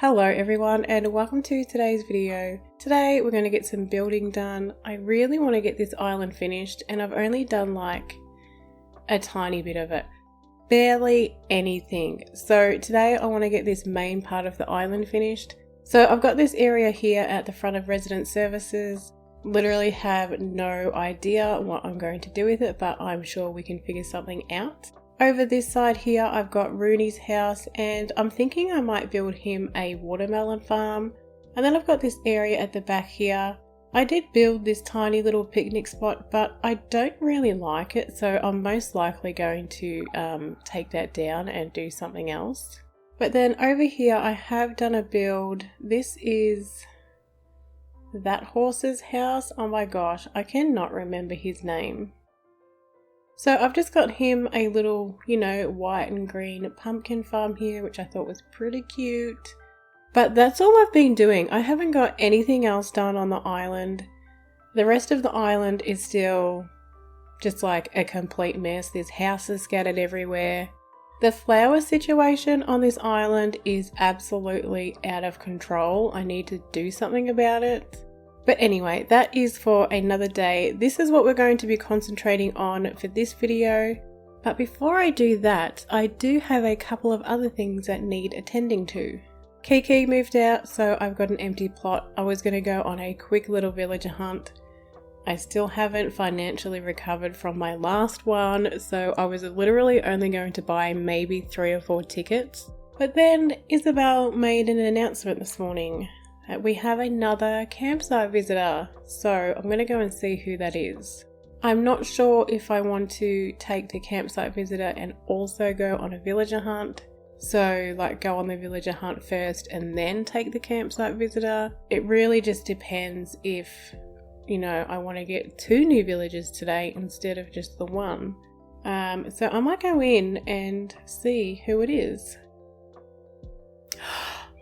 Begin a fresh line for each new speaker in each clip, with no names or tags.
Hello everyone and welcome to today's video. Today we're going to get some building done. I really want to get this island finished and I've only done like a tiny bit of it. Barely anything. So today I want to get this main part of the island finished. So I've got this area here at the front of resident services. Literally have no idea what I'm going to do with it, but I'm sure we can figure something out. Over this side here, I've got Rooney's house and I'm thinking I might build him a watermelon farm. And then I've got this area at the back here. I did build this tiny little picnic spot, but I don't really like it. So I'm most likely going to take that down and do something else. But then over here, I have done a build. This is that horse's house. Oh my gosh, I cannot remember his name. So I've just got him a little, white and green pumpkin farm here, which I thought was pretty cute. But that's all I've been doing. I haven't got anything else done on the island. The rest of the island is still just like a complete mess. There's houses scattered everywhere. The flower situation on this island is absolutely out of control. I need to do something about it. But anyway, that is for another day. This is what we're going to be concentrating on for this video. But before I do that, I do have a couple of other things that need attending to. Kiki moved out, so I've got an empty plot. I was going to go on a quick little villager hunt. I still haven't financially recovered from my last one, so I was literally only going to buy maybe 3 or 4 tickets. But then Isabel made an announcement this morning. We have another campsite visitor, so I'm going to go and see who that is. I'm not sure if I want to take the campsite visitor and also go on a villager hunt. So like go on the villager hunt first and then take the campsite visitor. It really just depends if, I want to get 2 new villagers today instead of just the one. So I might go in and see who it is.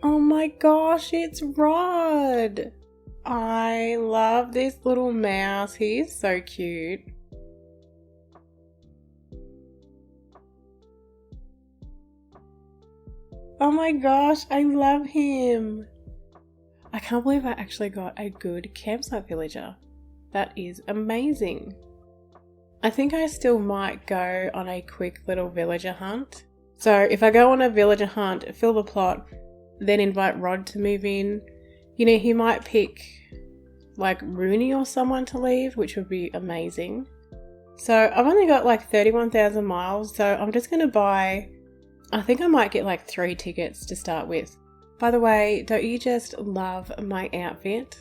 Oh my gosh, it's Rod! I love this little mouse. He is so cute. Oh my gosh, I love him. I can't believe I actually got a good campsite villager. That is amazing. I think I still might go on a quick little villager hunt. So if I go on a villager hunt, fill the plot, then invite Rod to move in, he might pick like Rooney or someone to leave, which would be amazing. So I've only got like 31,000 miles, so I'm just going to buy, I think I might get like 3 tickets to start with. By the way, don't you just love my outfit?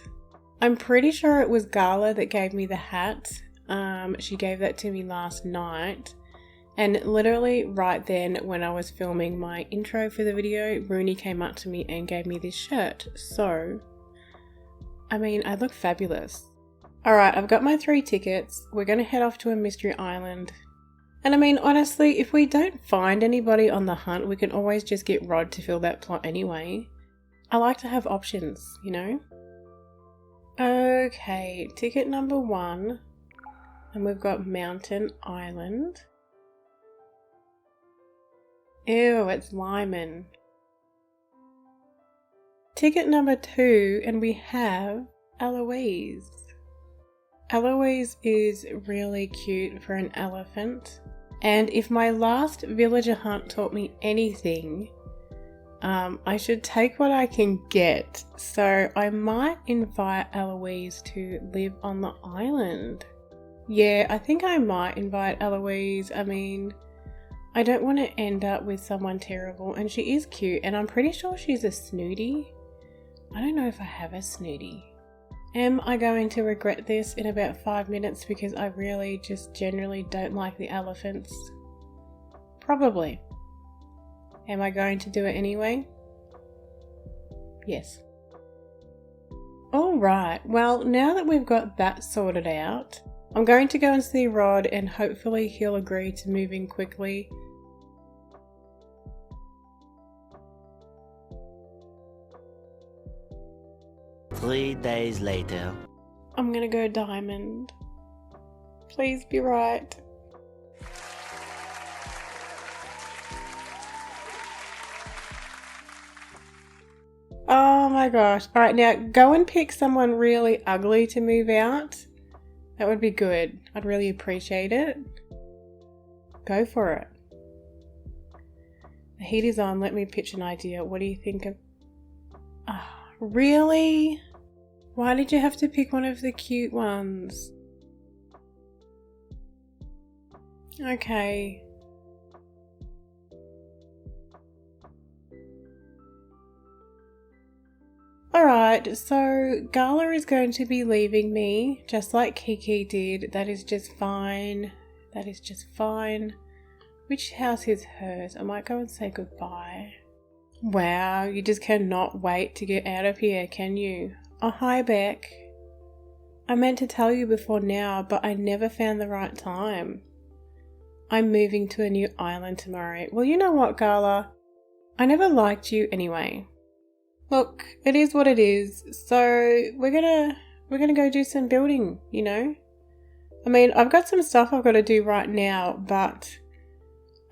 I'm pretty sure it was Gala that gave me the hat. She gave that to me last night. And literally right then when I was filming my intro for the video, Rooney came up to me and gave me this shirt. So, I look fabulous. Alright, I've got my 3 tickets. We're going to head off to a mystery island. And honestly, if we don't find anybody on the hunt, we can always just get Rod to fill that plot anyway. I like to have options, Okay, ticket number 1. And we've got Mountain Island. Ew, it's Lyman. Ticket number 2, and we have Eloise. Eloise is really cute for an elephant. And if my last villager hunt taught me anything, I should take what I can get. So I might invite Eloise to live on the island. Yeah, I think I might invite Eloise. I don't want to end up with someone terrible, and she is cute, and I'm pretty sure she's a snooty. I don't know if I have a snooty. Am I going to regret this in about 5 minutes because I really just generally don't like the elephants? Probably. Am I going to do it anyway? Yes. Alright, well now that we've got that sorted out, I'm going to go and see Rod and hopefully he'll agree to move in quickly.
Three days later.
I'm gonna go diamond. Please be right. Oh my gosh. Alright, now go and pick someone really ugly to move out. That would be good. I'd really appreciate it. Go for it. The heat is on. Let me pitch an idea. What do you think of... Oh, really? Why did you have to pick one of the cute ones? Okay. Alright, so Gala is going to be leaving me, just like Kiki did. That is just fine. That is just fine. Which house is hers? I might go and say goodbye. Wow, you just cannot wait to get out of here, can you? Oh, hi, Beck. I meant to tell you before now, but I never found the right time. I'm moving to a new island tomorrow. Well, you know what, Gala? I never liked you anyway. Look, it is what it is, so we're gonna go do some building, you know? I mean, I've got some stuff I've got to do right now, but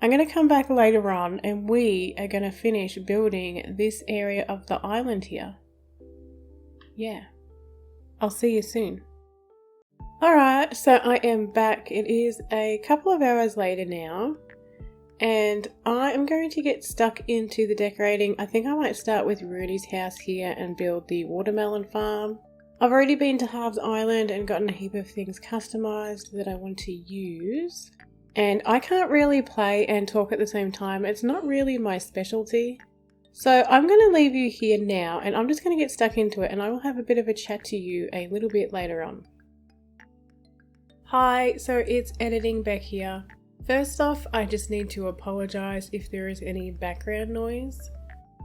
I'm gonna come back later on and we are gonna finish building this area of the island here. Yeah. I'll see you soon. Alright, so I am back. It is a couple of hours later now. And I am going to get stuck into the decorating. I think I might start with Rooney's house here and build the watermelon farm. I've already been to Halves Island and gotten a heap of things customized that I want to use. And I can't really play and talk at the same time. It's not really my specialty. So I'm going to leave you here now and I'm just going to get stuck into it and I will have a bit of a chat to you a little bit later on. Hi, so it's Editing Beck here. First off, I just need to apologise if there is any background noise.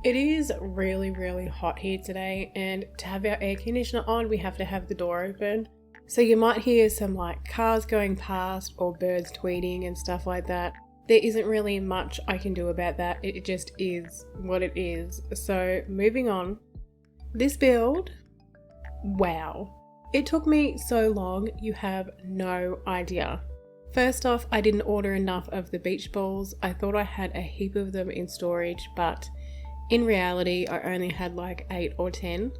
It is really, really hot here today, and to have our air conditioner on, we have to have the door open. So you might hear some like cars going past or birds tweeting and stuff like that. There isn't really much I can do about that. It just is what it is. So moving on. This build, wow. It took me so long, you have no idea. First off, I didn't order enough of the beach balls. I thought I had a heap of them in storage, but in reality, I only had like 8 or 10.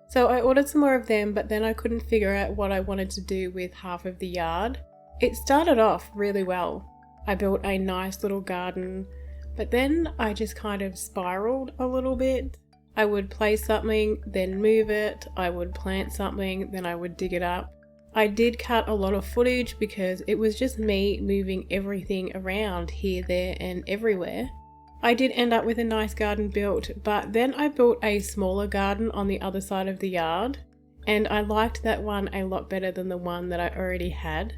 So I ordered some more of them, but then I couldn't figure out what I wanted to do with half of the yard. It started off really well. I built a nice little garden, but then I just kind of spiraled a little bit. I would place something, then move it. I would plant something, then I would dig it up. I did cut a lot of footage because it was just me moving everything around here, there and everywhere. I did end up with a nice garden built, but then I built a smaller garden on the other side of the yard and I liked that one a lot better than the one that I already had.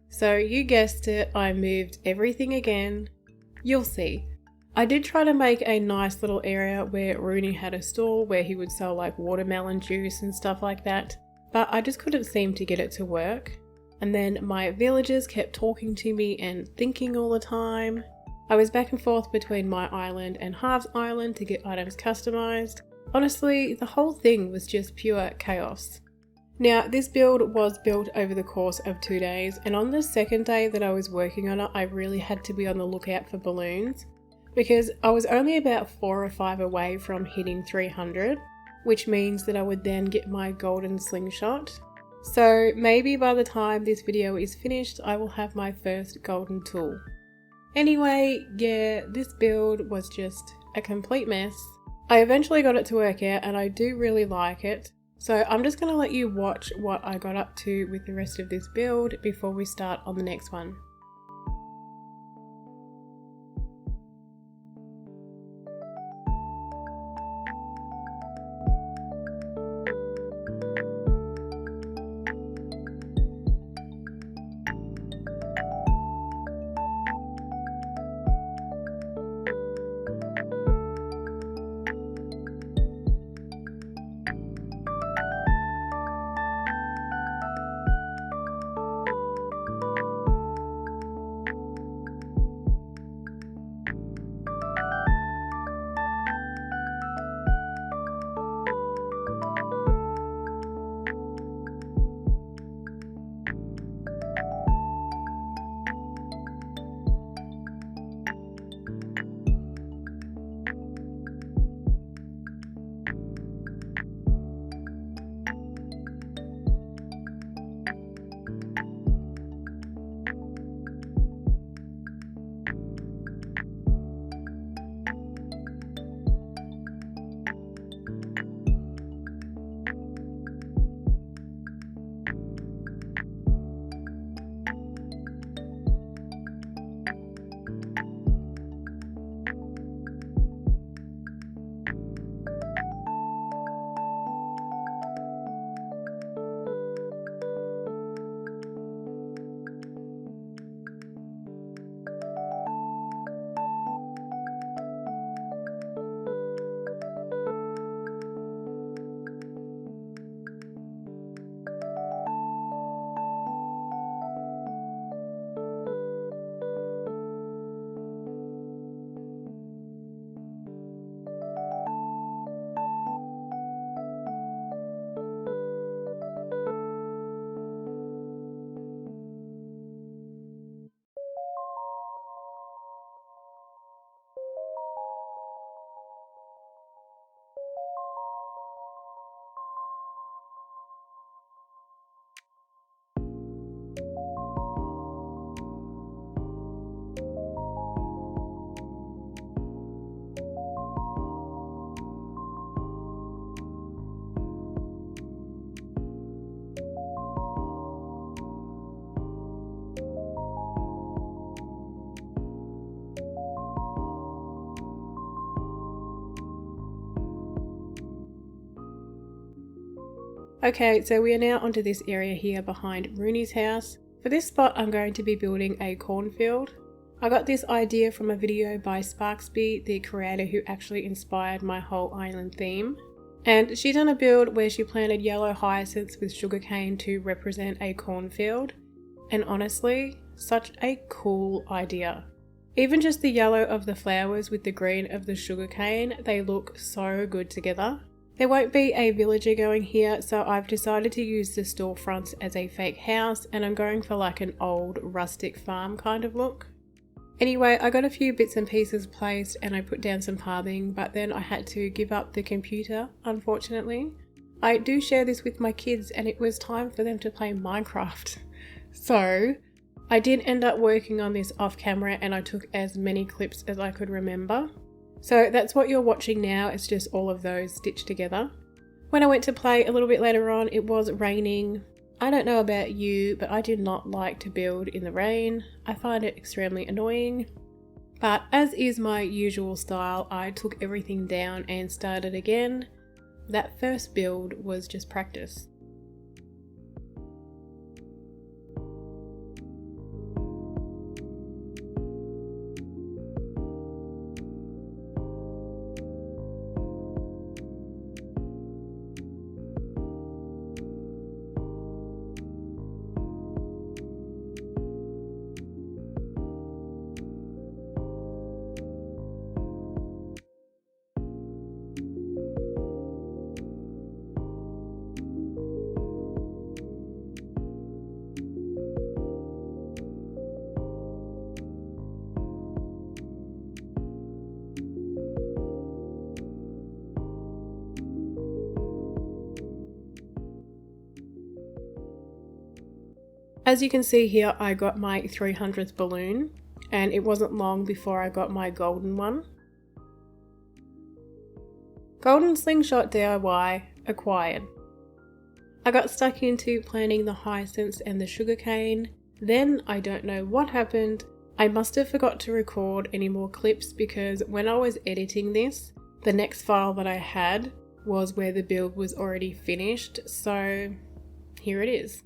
So you guessed it, I moved everything again. You'll see. I did try to make a nice little area where Rooney had a stall where he would sell like watermelon juice and stuff like that. But I just couldn't seem to get it to work. And then my villagers kept talking to me and thinking all the time. I was back and forth between my island and Halves Island to get items customized. Honestly, the whole thing was just pure chaos. Now, this build was built over the course of 2 days, and on the second day that I was working on it, I really had to be on the lookout for balloons because I was only about 4 or 5 away from hitting 300. Which means that I would then get my golden slingshot. So maybe by the time this video is finished, I will have my first golden tool. Anyway, yeah, this build was just a complete mess. I eventually got it to work out and I do really like it. So I'm just going to let you watch what I got up to with the rest of this build before we start on the next one. Okay, so we are now onto this area here behind Rooney's house. For this spot, I'm going to be building a cornfield. I got this idea from a video by Sparksby, the creator who actually inspired my whole island theme. And she done a build where she planted yellow hyacinths with sugarcane to represent a cornfield. And honestly, such a cool idea. Even just the yellow of the flowers with the green of the sugarcane, they look so good together. There won't be a villager going here, so I've decided to use the storefronts as a fake house, and I'm going for like an old rustic farm kind of look. Anyway, I got a few bits and pieces placed and I put down some pathing, but then I had to give up the computer, unfortunately. I do share this with my kids and it was time for them to play Minecraft. So I did end up working on this off camera and I took as many clips as I could remember. So that's what you're watching now, it's just all of those stitched together. When I went to play a little bit later on, it was raining. I don't know about you, but I do not like to build in the rain. I find it extremely annoying. But as is my usual style, I took everything down and started again. That first build was just practice. As you can see here, I got my 300th balloon, and it wasn't long before I got my golden one. Golden slingshot DIY acquired. I got stuck into planting the hyacinths and the sugarcane. Then I don't know what happened. I must have forgot to record any more clips because when I was editing this, the next file that I had was where the build was already finished. So here it is.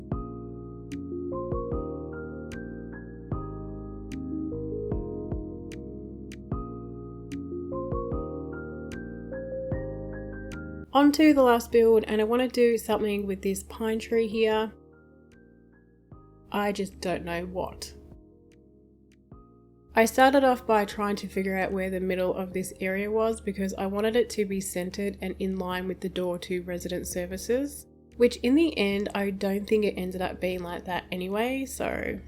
On to the last build, and I want to do something with this pine tree here. I just don't know what. I started off by trying to figure out where the middle of this area was because I wanted it to be centered and in line with the door to resident services, which in the end I don't think it ended up being like that anyway, so.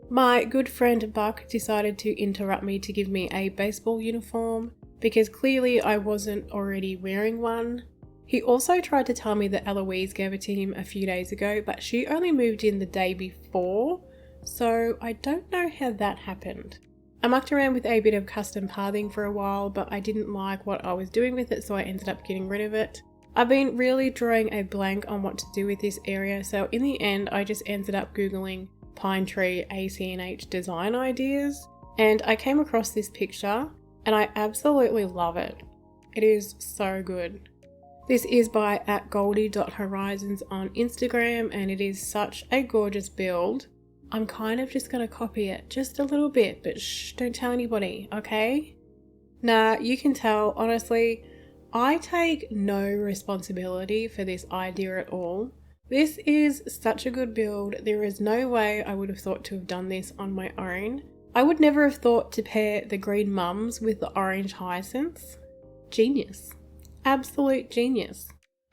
My good friend Buck decided to interrupt me to give me a baseball uniform, because clearly I wasn't already wearing one. He also tried to tell me that Eloise gave it to him a few days ago, but she only moved in the day before, so I don't know how that happened. I mucked around with a bit of custom pathing for a while, but I didn't like what I was doing with it, so I ended up getting rid of it. I've been really drawing a blank on what to do with this area, so in the end I just ended up googling pine tree ACNH design ideas, and I came across this picture and I absolutely love it. It is so good. This is by @goldie.horizons on Instagram, and it is such a gorgeous build. I'm kind of just going to copy it just a little bit, but shh, don't tell anybody, okay? Nah, you can tell, honestly, I take no responsibility for this idea at all. This is such a good build. There is no way I would have thought to have done this on my own. I would never have thought to pair the green mums with the orange hyacinths. Genius. Absolute genius.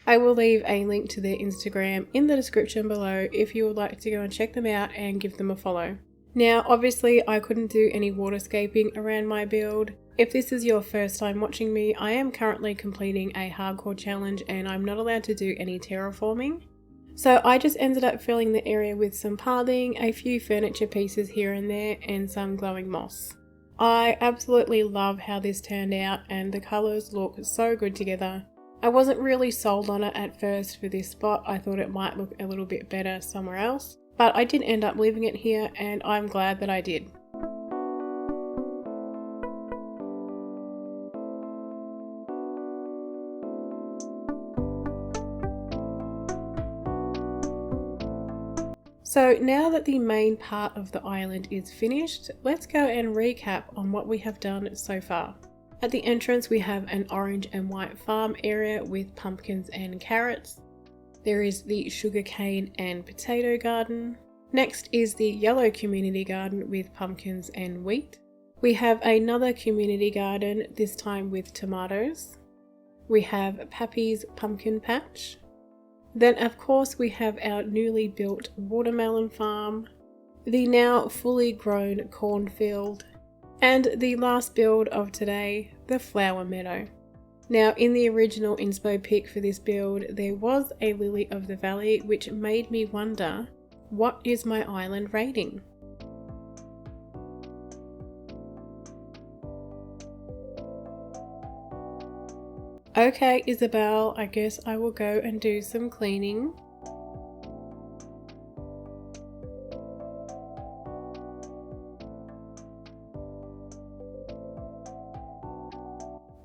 I will leave a link to their Instagram in the description below if you would like to go and check them out and give them a follow. Now, obviously, I couldn't do any waterscaping around my build. If this is your first time watching me, I am currently completing a hardcore challenge and I'm not allowed to do any terraforming. So I just ended up filling the area with some pathing, a few furniture pieces here and there, and some glowing moss. I absolutely love how this turned out and the colours look so good together. I wasn't really sold on it at first for this spot. I thought it might look a little bit better somewhere else, but I did end up leaving it here and I'm glad that I did. So now that the main part of the island is finished, let's go and recap on what we have done so far. At the entrance we have an orange and white farm area with pumpkins and carrots. There is the sugarcane and potato garden. Next is the yellow community garden with pumpkins and wheat. We have another community garden, this time with tomatoes. We have Pappy's pumpkin patch. Then of course we have our newly built watermelon farm, the now fully grown cornfield, and the last build of today, the flower meadow. Now in the original inspo pic for this build, there was a lily of the valley, which made me wonder, what is my island rating? Okay, Isabel, I guess I will go and do some cleaning.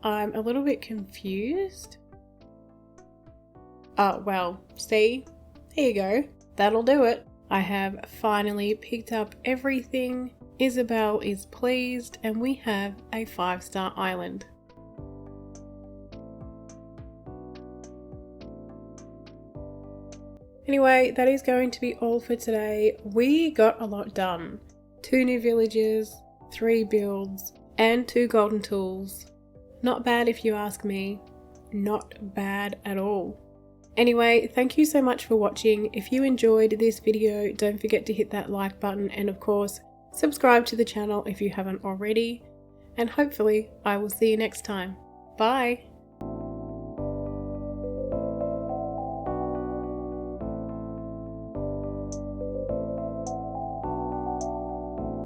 I'm a little bit confused. Oh, well, see? Here you go. That'll do it. I have finally picked up everything. Isabel is pleased and we have a 5-star island. Anyway, that is going to be all for today. We got a lot done. 2 new villages, 3 builds, and 2 golden tools. Not bad if you ask me. Not bad at all. Anyway, thank you so much for watching. If you enjoyed this video, don't forget to hit that like button and of course, subscribe to the channel if you haven't already. And hopefully, I will see you next time. Bye!